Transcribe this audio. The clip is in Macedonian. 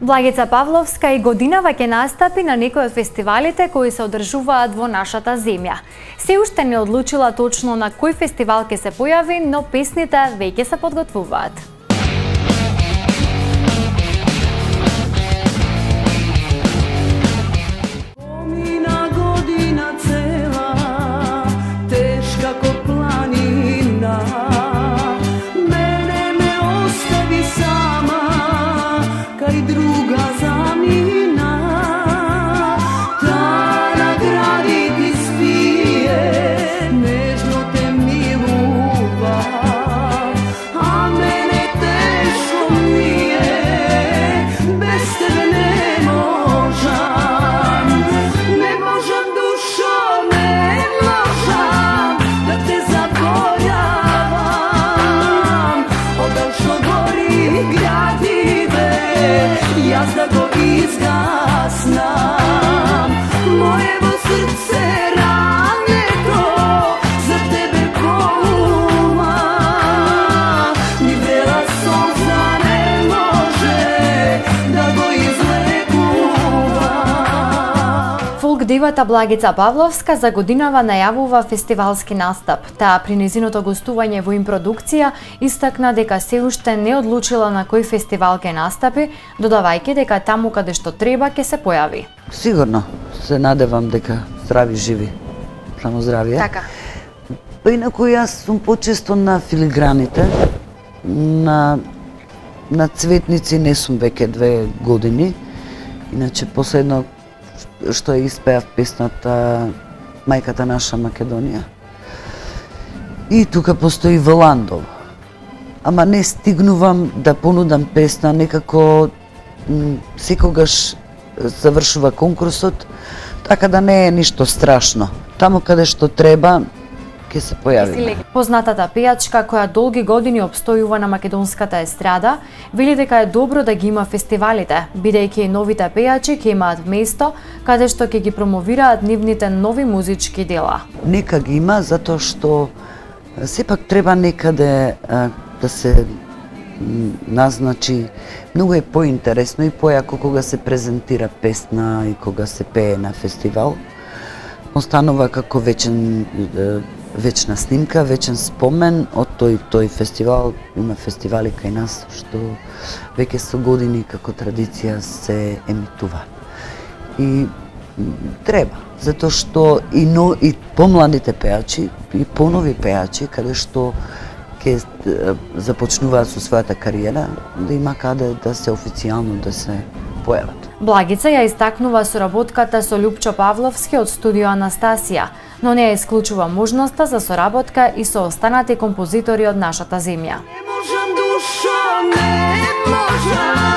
Благица Павловска и годинава ќе настапи на некои од фестивалите кои се одржуваат во нашата земја. Се уште не одлучила точно на кој фестивал ќе се појави, но песните веќе се подготвуваат. Јас да го изгаснам, моево срце рането за тебе болува, ни бела солза не може да го излекува. Фолк дивата Благица Павловска за годинава најавува фестивалски настап. Таа при незиното гостување во импродукција истакна дека се уште не одлучила на кој фестивал ќе настапи, додавајќи дека таму каде што треба ќе се појави. Сигурно се надевам дека здрави живи. Само здравие. Така. Па инаку јас сум почесто на филиграните, на цветници не сум веќе 2 години. Иначе последно што ја испеав песната Мајката наша Македонија. И тука постои Валандов. Ама не стигнувам да понудам песна, некако секогаш завршува конкурсот, така да не е ништо страшно. Таму каде што треба, ќе се појави. Познатата пејачка која долги години обстојува на македонската естрада, вели дека е добро да ги има фестивалите, бидејќи новите пејачи ќе имаат место каде што ќе ги промовираат нивните нови музички дела. Нека ги има, затоа што сепак треба некаде да се назначи. Многу е поинтересно и појако кога се презентира песна и кога се пее на фестивал. Останува како вечна снимка, вечен спомен од тој фестивал. Има фестивали кај нас што веќе со години како традиција се емитува. И треба, затоа што и помладите пејачи и понови пејачи каде што ќе започнуваат со својата кариера, да има каде да се официјално да се појават. Благица ја истакнува соработката со Љупчо Павловски од студио Анастасија, но не ја исклучува можноста за соработка и со останати композитори од нашата земја. Не можам, душо, не можам.